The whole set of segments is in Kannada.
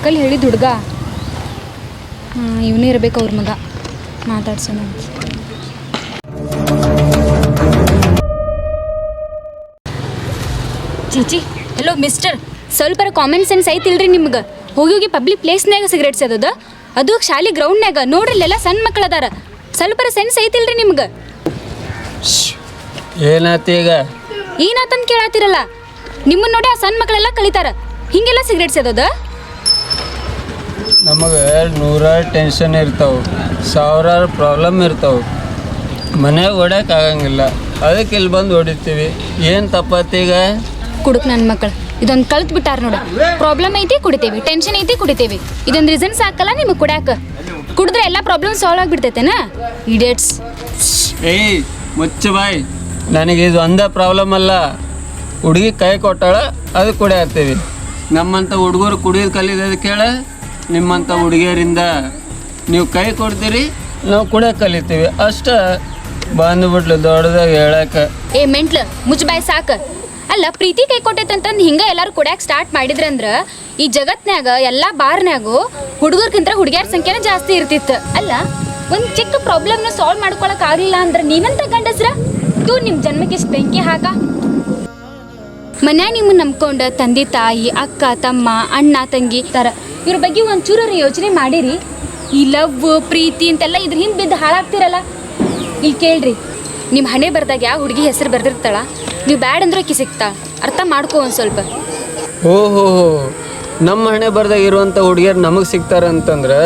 ಅಂಕಲ್ ಹೇಳಿದ ಹುಡುಗ ಇವನೇ ಇರಬೇಕು ಅವ್ರ ಮಗ. ಮಾತಾಡ್ಸೋಣ. ಚೀಚಿ, ಹಲೋ ಮಿಸ್ಟರ್, ಸ್ವಲ್ಪ ಕಾಮನ್ ಸೆನ್ಸ್ ಐತಿಲ್ರಿ ನಿಮ್ಗೆ? ಹೋಗಿ ಹೋಗಿ ಪಬ್ಲಿಕ್ ಪ್ಲೇಸ್ನಾಗ ಸಿಗರೇಟ್ ಸೇದೋದ, ಅದು ಶಾಲೆ ಗ್ರೌಂಡ್ನಾಗ ನೋಡ್ರಿಲ್ಲೆಲ್ಲ ಸಣ್ಣ ಮಕ್ಕಳು ಅದಾರ. ಸ್ವಲ್ಪ ಸೆನ್ಸ್ ಐತಿಲ್ರಿ ನಿಮ್ಗೆ? ಏನಾತೀಗ? ಏನಾತಂತ ಕೇಳಾತಿರಲ್ಲ? ನಿಮ್ಮನ್ನ ನೋಡಿ ಆ ಸಣ್ಣ ಮಕ್ಕಳೆಲ್ಲ ಕಲಿತಾರ, ಹಿಂಗೆಲ್ಲ ಸಿಗರೇಟ್ ಸೇದೋದ? ನಮಗೆ ನೂರಾರು ಟೆನ್ಷನ್ ಇರ್ತಾವೆ, ಸಾವಿರಾರು ಪ್ರಾಬ್ಲಮ್ ಇರ್ತಾವೆ, ಮನೆಯಾಗ ಹೊಡ್ಯೋಕ್ಕಾಗಂಗಿಲ್ಲ, ಅದಕ್ಕೆ ಇಲ್ಲಿ ಬಂದು ಹೊಡಿತೀವಿ. ಏನು ತಪ್ಪತ್ತೀಗ? ಕುಡುಕ್ ನನ್ನ ಮಕ್ಕಳು ಇದೊಂದು ಕಲ್ತು ಬಿಟ್ಟಾರ ನೋಡ. ಪ್ರಾಬ್ಲಮ್ ಐತಿ ಕುಡಿತೇವಿ, ಟೆನ್ಷನ್ ಐತಿ ಕುಡಿತೇವಿ, ಇದೊಂದು ರೀಸನ್ ಸಾಕಲ್ಲ ನಿಮಗೆ ಕುಡ್ಯಾಕ? ಕುಡಿದ್ರೆ ಎಲ್ಲ ಪ್ರಾಬ್ಲಮ್ ಸಾಲ್ವ್ ಆಗಿಬಿಡ್ತೈತೇನ? ಇಡಿಯಟ್ಸ್. ಏಯ್ ಮುಚ್ಚ ಬಾಯ್, ನನಗೆ ಇದು ಒಂದೇ ಪ್ರಾಬ್ಲಮ್ ಅಲ್ಲ. ಹುಡುಗಿ ಕೈ ಕೊಟ್ಟಾಳ, ಅದು ಕುಡಿಯತ್ತೀವಿ. ನಮ್ಮಂಥ ಹುಡುಗರು ಕುಡಿಯೋದು ಕಲಿಯೋದು ಕೇಳ, ನಿಮ್ಮಂಥ ಹುಡುಗಿಯರಿಂದ ನೀವು ಕೈ ಕೊಡ್ತೀರಿ, ನಾವು ಕುಡಿಯೋಕೆ ಕಲಿತೀವಿ ಅಷ್ಟೇ. ಬಂದುಬಿಟ್ಲು ದೊಡ್ಡದಾಗ ಹೇಳಕ್ಕೆ. ಏ ಮೆಂಟ್ಲ, ಮುಚ್ಚ ಬಾಯ್ ಸಾಕ. ಅಲ್ಲ, ಪ್ರೀತಿ ಕೈ ಕೊಟ್ಟೈತಂತಂದು ಹಿಂಗೆ ಎಲ್ಲರೂ ಕುಡಿಯಾಕೆ ಸ್ಟಾರ್ಟ್ ಮಾಡಿದ್ರಂದ್ರೆ ಈ ಜಗತ್ನ್ಯಾಗ ಎಲ್ಲ ಬಾರ್ನ್ಯಾಗು ಹುಡುಗರ್ಕಿಂತ ಹುಡುಗಿಯರ ಸಂಖ್ಯೆನೇ ಜಾಸ್ತಿ ಇರ್ತಿತ್ತು. ಅಲ್ಲ, ಒಂದು ಚಿಕ್ಕ ಪ್ರಾಬ್ಲಮ್ನ ಸಾಲ್ವ್ ಮಾಡ್ಕೊಳಕ್ ಆಗಲಿಲ್ಲ ಅಂದ್ರೆ ನೀವಂತ ಗಂಡಸ್ರ ತೂ ನಿಮ್ಮ ಜನ್ಮಕ್ಕೆ ಇಷ್ಟು ಬೆಂಕಿ ಹಾಕ. ಮನ್ಯಾಗ ನಿಮ್ಮನ್ನ ನಂಬ್ಕೊಂಡು ತಂದೆ ತಾಯಿ, ಅಕ್ಕ ತಮ್ಮ, ಅಣ್ಣ ತಂಗಿ ಥರ ಇವ್ರ ಬಗ್ಗೆ ಒಂಚೂರು ಯೋಚನೆ ಮಾಡಿರಿ. ಈ ಲವ್ ಪ್ರೀತಿ ಅಂತೆಲ್ಲ ಇದ್ರ ಹಿಂದೆ ಬಿದ್ದು ಹಾಳಾಗ್ತಿರಲ್ಲ. ಇಲ್ಲಿ ಕೇಳ್ರಿ, ನಿಮ್ಮ ಹಣೆ ಬರ್ದಾಗ ಯಾವ ಹುಡುಗಿ ಹೆಸರು ಬರ್ದಿರ್ತಾಳ, ನೀವು ಬ್ಯಾಡ್ ಅಂದ್ರೆ ಆಕಿ ಸಿಗ್ತಾಳ. ಅರ್ಥ ಮಾಡ್ಕೊ ಒಂದು ಸ್ವಲ್ಪ. ಓಹೋ, ನಮ್ಮ ಹಣೆ ಬರ್ದಾಗ ಇರುವಂಥ ಹುಡುಗಿಯರು ನಮಗೆ ಸಿಗ್ತಾರೆ ಅಂತಂದ್ರೆ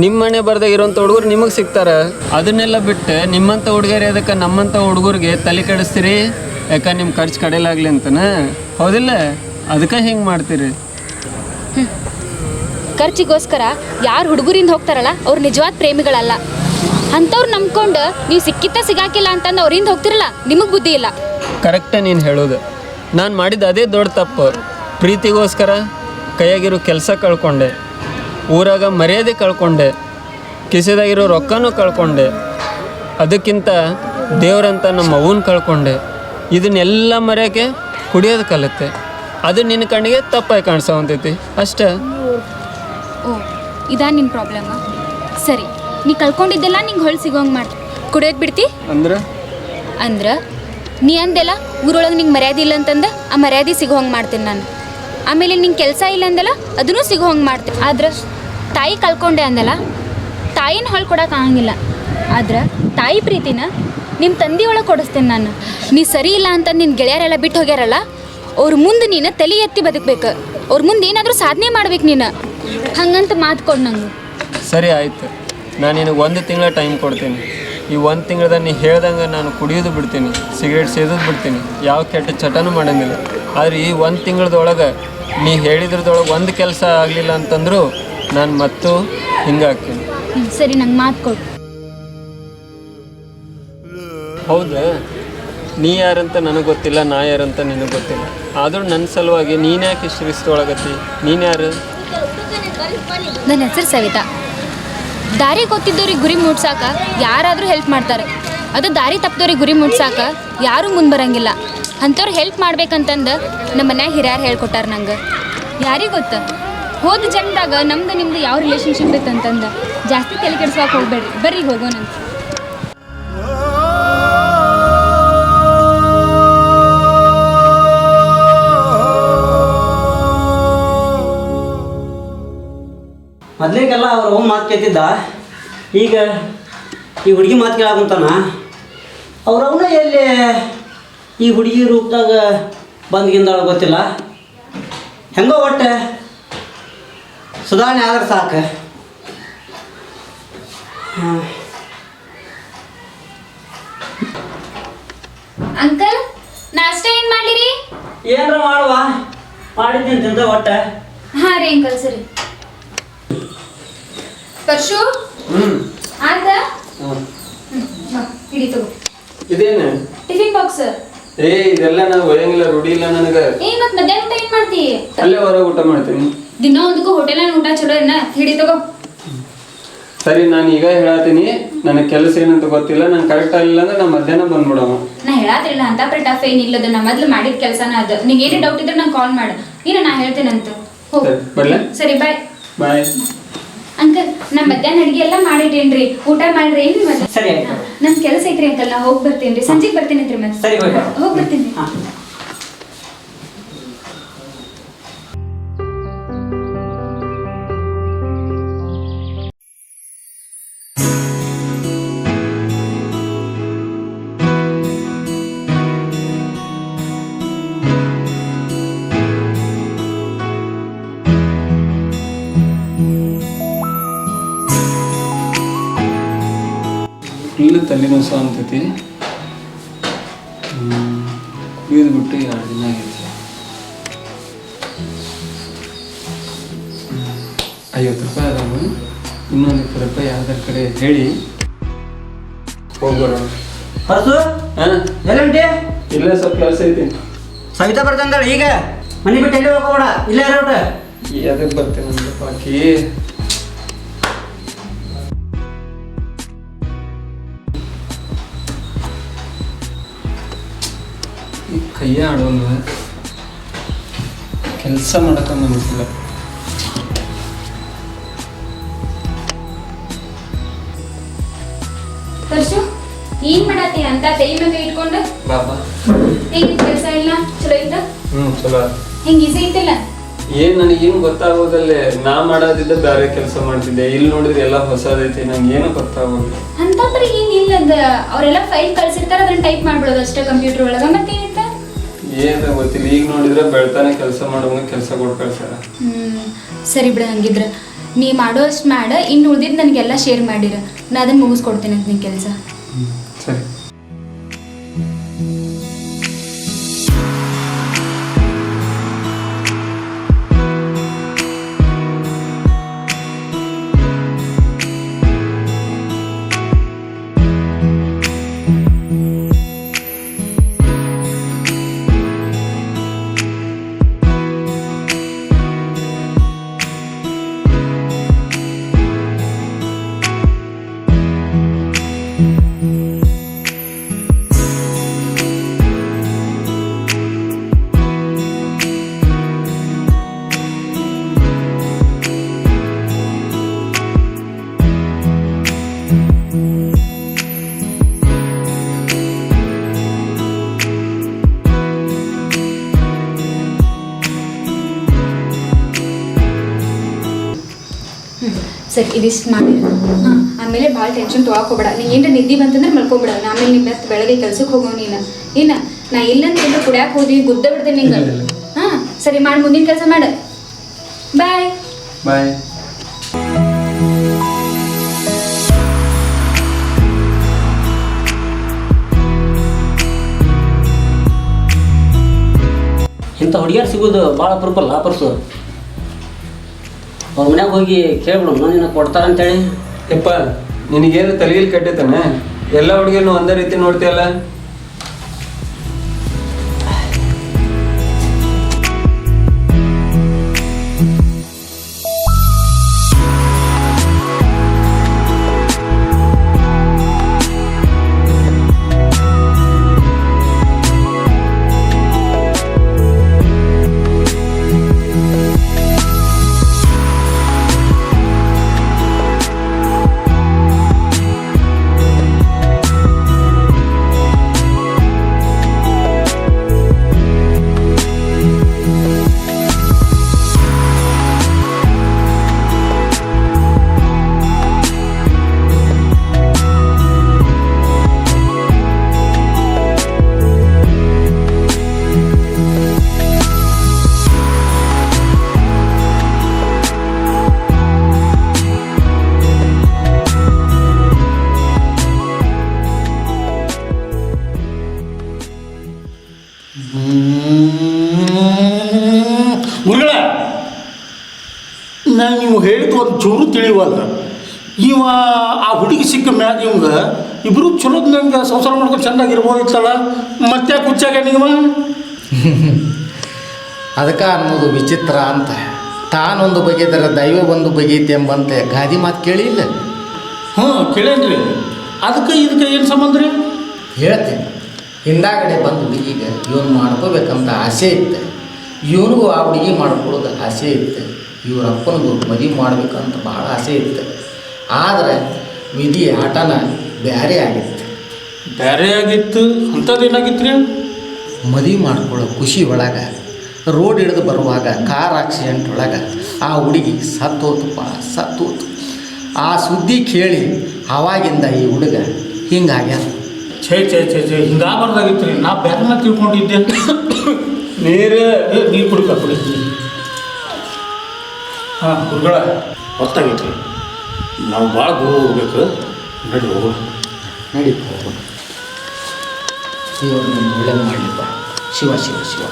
ನಿಮ್ಮ ಹಣೆ ಬರ್ದಾಗ ಇರುವಂಥ ಹುಡುಗರು ನಿಮಗೆ ಸಿಗ್ತಾರೆ. ಅದನ್ನೆಲ್ಲ ಬಿಟ್ಟು ನಿಮ್ಮಂಥ ಹುಡುಗಿಯರು ಅದಕ್ಕೆ ನಮ್ಮಂಥ ಹುಡುಗರಿಗೆ ತಲೆ ಕೆಡಿಸ್ತೀರಿ. ಯಾಕೆ ನಿಮ್ಮ ಖರ್ಚು ಕಡೆಯಲಾಗಲಿ ಅಂತನ? ಹೌದಿಲ್ಲ? ಅದಕ್ಕೆ ಹಿಂಗೆ ಮಾಡ್ತೀರಿ. ಖರ್ಚಿಗೋಸ್ಕರ ಯಾರು ಹುಡುಗರಿಂದ ಹೋಗ್ತಾರಲ್ಲ ಅವ್ರು ನಿಜವಾದ ಪ್ರೇಮಿಗಳಲ್ಲ. ಅಂಥವ್ರು ನಂಬ್ಕೊಂಡು ನೀವು ಸಿಕ್ಕಿತ್ತ ಸಿಗಾಕಿಲ್ಲ ಅಂತಂದು ಅವ್ರಿಂದ ಹೋಗ್ತಿರಲ್ಲ, ನಿಮಗೆ ಬುದ್ಧಿ ಇಲ್ಲ. ಕರೆಕ್ಟೇ ನೀನು ಹೇಳೋದು. ನಾನು ಮಾಡಿದ್ದು ಅದೇ ದೊಡ್ಡ ತಪ್ಪು. ಪ್ರೀತಿಗೋಸ್ಕರ ಕೈಯಾಗಿರೋ ಕೆಲಸ ಕಳ್ಕೊಂಡೆ, ಊರಾಗ ಮರ್ಯಾದೆ ಕಳ್ಕೊಂಡೆ, ಕಿಸೆದಾಗಿರೋ ರೊಕ್ಕನೂ ಕಳ್ಕೊಂಡೆ, ಅದಕ್ಕಿಂತ ದೇವ್ರಂತ ನಮ್ಮ ಅವ್ವನ್ನ ಕಳ್ಕೊಂಡೆ. ಇದನ್ನೆಲ್ಲ ಮರೆಯೋಕ್ಕೆ ಕುಡಿಯೋದು ಕಲಿತೆ. ಅದು ನಿನ್ನ ಕಣ್ಣಿಗೆ ತಪ್ಪಾಗಿ ಕಾಣಿಸೋಂತೈತಿ ಅಷ್ಟೇ. ಓ, ಇದಾ ನಿನ್ನ ಪ್ರಾಬ್ಲಮ್? ಸರಿ, ನೀ ಕಳ್ಕೊಂಡಿದ್ದೆಲ್ಲ ನಿಂಗೆ ಹೊಳ್ ಸಿಗೋಂಗೆ ಮಾಡಿ ಕುಡಿಯೋದು ಬಿಡ್ತಿ ಅಂದ್ರೆ ನೀ ಅಂದೆಲ್ಲ ಊರೊಳಗೆ ನಿಂಗೆ ಮರ್ಯಾದೆ ಇಲ್ಲ ಅಂತಂದು ಆ ಮರ್ಯಾದೆ ಸಿಗೋ ಹಂಗೆ ಮಾಡ್ತೀನಿ ನಾನು. ಆಮೇಲೆ ನಿಂಗೆ ಕೆಲಸ ಇಲ್ಲ ಅಂದೆಲ್ಲ ಅದನ್ನೂ ಸಿಗೋ ಹಂಗೆ ಮಾಡ್ತೀನಿ. ಆದ್ರೆ ತಾಯಿ ಕಳ್ಕೊಂಡೆ ಅಂದಲ್ಲ, ತಾಯಿನ ಹೊಳ್ ಕೊಡೋಕೆ ಆಗಂಗಿಲ್ಲ. ಆದ್ರೆ ತಾಯಿ ಪ್ರೀತಿನ ನಿಮ್ಮ ತಂದೆ ಒಳಗೆ ಕೊಡಿಸ್ತೇನೆ ನಾನು. ನೀ ಸರಿ ಇಲ್ಲ ಅಂತ ನಿನ್ನ ಗೆಳೆಯರೆಲ್ಲ ಬಿಟ್ಟು ಹೋಗ್ಯಾರಲ್ಲ, ಅವ್ರ ಮುಂದೆ ನೀನು ತಲೆ ಎತ್ತಿ ಬದುಕಬೇಕು. ಅವ್ರ ಮುಂದೆ ಏನಾದರೂ ಸಾಧನೆ ಮಾಡ್ಬೇಕು ನೀನು. ಹಂಗಂತ ಮಾತು ಕೊಡು ನಂಗೆ. ಸರಿ ಆಯಿತು, ನಾನು ನಿನಗೆ 1 ತಿಂಗಳ ಟೈಮ್ ಕೊಡ್ತೀನಿ. ಈ 1 ತಿಂಗಳದಾಗ ನೀ ಹೇಳ್ದಂಗೆ ನಾನು ಕುಡಿಯೋದು ಬಿಡ್ತೀನಿ, ಸಿಗರೇಟ್ ಸೇದೋದು ಬಿಡ್ತೀನಿ, ಯಾವ ಕೆಟ್ಟ ಚಟನೂ ಮಾಡೋಂಗಿಲ್ಲ. ಆದರೆ ಈ 1 ತಿಂಗಳದೊಳಗೆ ನೀ ಹೇಳಿದ್ರದೊಳಗೆ ಒಂದು ಕೆಲಸ ಆಗಲಿಲ್ಲ ಅಂತಂದರೂ ನಾನು ಮತ್ತೂ ಹಿಂಗೆ ಹಾಕ್ತೀನಿ. ಸರಿ, ನಂಗೆ ಮಾತು ಕೊಡು. ಹೌದಾ? ನೀ ಯಾರಂತ ನನಗೆ ಗೊತ್ತಿಲ್ಲ, ನಾ ಯಾರಂತ ನಿನಗೆ ಗೊತ್ತಿಲ್ಲ. ಆದರೂ ನನ್ನ ಸಲುವಾಗಿ ನೀನು ಯಾಕೆ ಇಷ್ಟು ರಿಸ್ಕ್ ತೊಗೊಳಗತ್ತಿ? ನೀನು ಯಾರು? ನನ್ನ ಹೆಸರು ಸವಿತಾ. ದಾರಿ ಗೊತ್ತಿದ್ದವ್ರಿಗೆ ಗುರಿ ಮುಟ್ಸಾಕ ಯಾರಾದರೂ ಹೆಲ್ಪ್ ಮಾಡ್ತಾರೆ. ಅದು ದಾರಿ ತಪ್ಪದವ್ರಿಗೆ ಗುರಿ ಮುಟ್ಸಾಕ ಯಾರೂ ಮುಂದೆ ಬರೋಂಗಿಲ್ಲ. ಅಂಥವ್ರು ಹೆಲ್ಪ್ ಮಾಡ್ಬೇಕಂತಂದು ನಮ್ಮ ಮನ್ಯಾಗ ಹಿರಿಯರು ಹೇಳ್ಕೊಟ್ಟಾರ ನಂಗೆ. ಯಾರಿಗೆ ಗೊತ್ತ, ಹೋದ ಜನ್ಮದಾಗ ನಮ್ದು ನಿಮ್ದು ಯಾವ ರಿಲೇಷನ್ಶಿಪ್ ಇತ್ತಂತಂದು ಜಾಸ್ತಿ ತಲೆ ಕೆಡ್ಸೋಕೆ ಹೋಗ್ಬೇಡ್ರಿ. ಬರ್ರಿ ಹೋಗೋಣಂತ. ಮೊದಲಿಗೆಲ್ಲ ಅವ್ರ ಅವ್ವ ಮಾತು ಕೇಳ್ತಿದ್ದ, ಈಗ ಈ ಹುಡುಗಿ ಮಾತು ಕೇಳಾಕುಂತಾನ. ಅವ್ರವನ್ನ ಎಲ್ಲಿ ಈ ಹುಡುಗಿ ರೂಪದಾಗ ಬಂದ್ಗಿಂದಾಳ ಗೊತ್ತಿಲ್ಲ. ಹೆಂಗೋ ಒಟ್ಟು ಸುಧಾರಣೆ ಆದ್ರೆ ಸಾಕು. ಅಂಕಲ್, ನಾಷ್ಟ ಏನು ಮಾಡಿರಿ? ಏನಾರ ಮಾಡುವ, ಮಾಡಿದ್ದೀನಿ ತಿಂದ ಒಟ್ಟು. ಹಾಂ ರೀ ಅಂಕಲ್, ಸರಿ. ಪರ್ಶು ಆತ ಹಿಡಿ ತಗೋ. ಇದೇನು? Tiffin box. ಇದೆಲ್ಲ ನಾವು ಒಯ್ಯಂಗಿಲ್ಲ, ರೂಢಿ ಇಲ್ಲ ನನಗೆ. ಮತ್ತೆ ಮಧ್ಯಾಹ್ನ ಊಟ ಏನು ಮಾಡ್ತಿ? ಅಲ್ಲೇ ಹೊರಗೆ ಊಟ ಮಾಡ್ತೀನಿ. ದಿನ ಒಂದಕ್ಕೂ ಹೋಟೆಲ್ ಊಟ ಚಲೋ ಏನ? ಹಿಡಿ ತಗೋ. ಸರಿ, ನಾನು ಈಗ ಹೇಳತ್ತೀನಿ, ನನಗೆ ಕೆಲಸ ಏನಂತ ಗೊತ್ತಿಲ್ಲ, ನಾನು ಕರೆಕ್ಟ್ ಆಗಿಲ್ಲ ಅಂದ್ರೆ ನಾನು ಮಧ್ಯಾಹ್ನ ಬಂದ್ಬಿಡವ. ನಾ ಹೇಳತ್ತಿಲ್ಲ ಅಂತ ಟಫ್ ಏನಿಲ್ಲದ, ನಾ ಮೊದ್ಲು ಮಾಡಿದ ಕೆಲಸನ ಅದು. ನಿಂಗೆ ಏನೇ ಡೌಟ್ ಇದ್ರೆ ನಂಗೆ ಕಾಲ್ ಮಾಡು, ನಾ ಹೇಳ್ತೇನಂತ. ಬರ್ಲೆ? ಸರಿ, ಬಾಯ್. ಬಾಯ್. ಅಂಕಲ್ ನಾ ಮಧ್ಯಾಹ್ನ ಅಡಿಗೆ ಎಲ್ಲ ಮಾಡಿಟ್ಟೇನ್ರಿ, ಊಟ ಮಾಡ್ರಿ ಏನ್ರಿ ಮತ್ತೆ. ಸರಿ ಆಯ್ತು. ನನ್ ಕೆಲಸ ಐತ್ರಿ ಅಂಕಲ್, ನಾ ಹೋಗಿ ಬರ್ತೀನಿ, ಸಂಜೆಗೆ ಬರ್ತೀನಿ ಅಂತ್ರಿ ಮತ್ತೆ. ಸರಿ ಹೋಗಿ ಹೋಗಿ ಬರ್ತೀನಿ. ಹಾಂ. ಫುಲ್ ತಲೆನೋಸ ಅಂತೈತಿ. ಕುಯ್ದು ಬಿಟ್ಟು 2 ದಿನ ಆಗೈತಿ. 50 ರೂಪಾಯಿ ಅದಾವು, ಇನ್ನೊಂದು 20 ರೂಪಾಯಿ ಯಾವ್ದಾರ ಕಡೆ ಹೇಳಿ ಹೋಗ್ಬರೋಣ. ಹೊರಸು ಹಾಂ, ಎಲ್ಲಂಟಿ? ಇಲ್ಲೇ ಸ್ವಲ್ಪ ಕೆಲಸ ಐತಿ. ಸವಿತಾ ಬರ್ತಂದಳ ಈಗ, ಮನೆ ಬಿಟ್ಟು ಎಲ್ಲಿ ಹೋಗೋಣ, ಇಲ್ಲೇ ಇರೋಟ. ಅದಕ್ಕೆ ಬರ್ತೇನೆ ಅಂದ್ರೆ ಬಾಕಿ ಈ ಕೈಯ ಆಡೋಲ್ಲ, ಕೆಲಸ ಮಾಡಕ್ಕೆ ಮನಸ್ಸಿಲ್ಲ. ಪರಶು ಏನ್ ಮಾಡತ್ತಿ ಅಂತ ತಲೆ ಮ್ಯಾಗ ಇಟ್ಕೊಂಡು? ಬಾಬಾ ಹೇಗಿತ್ತು ಕೆಲಸ ಎಲ್ಲ? ಚಲೋ ಇತ್ತ? ಚಲೋ. ಹೆಂಗ್ ಈಸಿ ಐತಿಲ್ಲ? ಏನ್ ನನಗೇನು ಗೊತ್ತಾಗೋದಲ್ಲೇ, ನಾ ಮಾಡೋದಿದ್ದ ಬೇರೆ ಕೆಲಸ ಮಾಡ್ತಿದ್ದೆ. ಇಲ್ಲಿ ನೋಡಿದ್ರೆ ಎಲ್ಲ ಹೊಸದೈತಿ, ನಂಗೆ ಏನು ಗೊತ್ತಾಗೋದು. ಅಂತಂದ್ರೆ ಏನಿಲ್ಲ, ಅವರೆಲ್ಲ ಫೈಲ್ ಕಳ್ಸಿರ್ತಾರ, ಅದನ್ನ ಟೈಪ್ ಮಾಡ್ಬಿಡೋದು ಅಷ್ಟೇ ಕಂಪ್ಯೂಟರ್ ಒಳಗ. ಮತ್ತೇನಿತ್ತ? ಏನು ಗೊತ್ತಿಲ್ಲ, ಈಗ ನೋಡಿದ್ರೆ ಬೆಳ್ತಾನೆ ಕೆಲಸ ಮಾಡುವಂಗ ಕೆಲಸ ಕೊಟ್ಟು ಕಳ್ಸಾರ. ಸರಿ ಬಿಡ, ಹಂಗಿದ್ರ ನೀ ಮಾಡೋ ಅಷ್ಟು ಮಾಡ, ಇನ್ನು ಉಳ್ದಿದ್ದು ನನಗೆಲ್ಲ ಶೇರ್ ಮಾಡಿರ, ನಾ ಅದನ್ನ ಮುಗಿಸ್ಕೊಡ್ತೇನೆ ಅಂತ ನಿನ್ ಕೆಲಸ. ಸರಿ. ಸರಿ, ಇದಿಷ್ಟು ಮಾಡಿ. ಆಮೇಲೆ ಭಾಳ ಟೆನ್ಷನ್ ತೊಗೊಳ್ಕೋಬೇಡ. ನೀನು ಏನ್ರ ನಿದ್ದೆ ಬಂತಂದ್ರೆ ಮಲ್ಕೊಬೇಡ. ಆಮೇಲೆ ನಿಮ್ಮ ಬೆಸ್ಟ್ ಬೆಳಗ್ಗೆ ಕೆಲ್ಸಕ್ಕೆ ಹೋಗೋ ನೀನು. ಏನ ನಾ ಇಲ್ಲಂತ ಎಲ್ಲರೂ ಕುಡಿಯಾಕೆ ಹೋದ್ವಿ, ಗುದ್ದ ಬಿಡ್ತೇನೆ ನಿಂಗೆ. ಹಾಂ ಸರಿ, ಮಾಡಿ ಮುಂದಿನ ಕೆಲಸ ಮಾಡು. ಬಾಯ್ ಬಾಯ್. ಇಂಥ ಹುಡುಗಿಯರು ಸಿಗೋದು ಭಾಳ ಅಪರೂಪಲ್ಲ ಪರ್ಸು. ಅವ್ರ ಮನ್ಯಾಗ ಹೋಗಿ ಕೇಳ್ಬಿಡು, ನಿನ್ನ ಕೊಡ್ತಾರಂತೇಳಿ. ಯಪ್ಪ, ನಿನಗೇನು ತಲೆಯಲ್ಲಿ ಕಟ್ಟೈತಾನೆ? ಎಲ್ಲ ಹುಡುಗಿಯನ್ನು ಒಂದೇ ರೀತಿ ನೋಡ್ತೀಯಲ್ಲ. ಗುರುಗಳ, ನಾನು ನಿಮ್ಗೆ ಹೇಳಿದ್ದು ಒಂದು ಚೂರು ತಿಳಿವಲ್ಲ. ಇವ ಆ ಹುಡುಗಿ ಸಿಕ್ಕ ಮ್ಯಾಗ ಇವಂಗೆ ಇಬ್ಬರು ಚಲೋದ್ ನಂಗೆ ಸಂಸಾರ ಮಾಡ್ಕೊಂಡು ಚೆನ್ನಾಗಿರ್ಬೋದಿತ್ತಲ್ಲ, ಮತ್ತೆ ಕುಚ್ಚಾಗ ನೀವು ಅದಕ್ಕೆ ಅನ್ನೋದು ವಿಚಿತ್ರ ಅಂತ. ತಾನೊಂದು ಬಗೆದರ ದೈವ ಒಂದು ಬಗೆೈತೆ ಎಂಬಂತೆ ಗಾದಿ ಮಾತು ಕೇಳಿಲ್ಲ. ಹ್ಞೂ ಕೇಳೇನ್ರಿ. ಅದಕ್ಕೆ ಇದಕ್ಕೆ ಏನು ಸಂಬಂಧ ರೀ? ಹೇಳ್ತೀನಿ. ಹಿಂದಾಗಡೆ ಬಂದು ಹುಡುಗಿಗೆ ಇವನು ಮಾಡ್ಕೋಬೇಕಂತ ಆಸೆ ಇತ್ತು, ಇವನಿಗೂ ಆ ಹುಡುಗಿ ಮಾಡ್ಕೊಳ್ಳೋದು ಆಸೆ ಇತ್ತು. ಇವ್ರ ಅಪ್ಪನಿಗೂ ಮದುವೆ ಮಾಡ್ಬೇಕಂತ ಭಾಳ ಆಸೆ ಇತ್ತು. ಆದರೆ ವಿಧಿ ಆಟನ ಬೇರೆ ಆಗಿತ್ತು. ಬೇರೆ ಆಗಿತ್ತು ಅಂಥದ್ದೇನಾಗಿತ್ತು ರೀ? ಮದುವೆ ಮಾಡ್ಕೊಳ್ಳೋ ಖುಷಿ ಒಳಗೆ ರೋಡ್ ಹಿಡಿದು ಬರುವಾಗ ಕಾರ್ ಆಕ್ಸಿಡೆಂಟ್ ಒಳಗೆ ಆ ಹುಡುಗಿ ಸತ್ತೋತಪ್ಪ, ಸತ್ತೋತು. ಆ ಸುದ್ದಿ ಕೇಳಿ ಆವಾಗಿಂದ ಈ ಹುಡುಗ ಹಿಂಗಾಗ್ಯಾನ. ಛೇ ಹಿಂಗಾಗಬಾರ್ದಾಗಿತ್ತು ರೀ. ನಾ ಬೇರೆನ ತಿಳ್ಕೊಂಡಿದ್ದೆ. ನೀರು ಕುಡಿಕ ಕುಡಿ. ಹಾಂ ಗುರುಗಳ ಹೊತ್ತಾಗೈತೆ ರೀ. ನಾವು ಭಾಳ ದೂರ ಹೋಗ್ಬೇಕು. ನಡಿ ಹೋಗೋಣ. ನಡಿ ಹೋಗೋಣ. ದೇವರು ನಿನ್ನ ಒಳ್ಳೆದು ಮಾಡಲಿಪ್ಪ. ಶಿವ ಶಿವ ಶಿವ.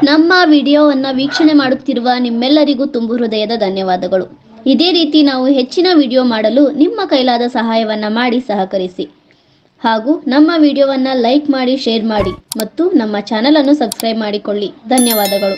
ನಮ್ಮ ವಿಡಿಯೋವನ್ನು ವೀಕ್ಷಣೆ ಮಾಡುತ್ತಿರುವ ನಿಮ್ಮೆಲ್ಲರಿಗೂ ತುಂಬು ಹೃದಯದ ಧನ್ಯವಾದಗಳು. ಇದೇ ರೀತಿ ನಾವು ಹೆಚ್ಚಿನ ವಿಡಿಯೋ ಮಾಡಲು ನಿಮ್ಮ ಕೈಲಾದ ಸಹಾಯವನ್ನು ಮಾಡಿ ಸಹಕರಿಸಿ. ಹಾಗೂ ನಮ್ಮ ವಿಡಿಯೋವನ್ನು ಲೈಕ್ ಮಾಡಿ, ಶೇರ್ ಮಾಡಿ ಮತ್ತು ನಮ್ಮ ಚಾನಲನ್ನು ಸಬ್ಸ್ಕ್ರೈಬ್ ಮಾಡಿಕೊಳ್ಳಿ. ಧನ್ಯವಾದಗಳು.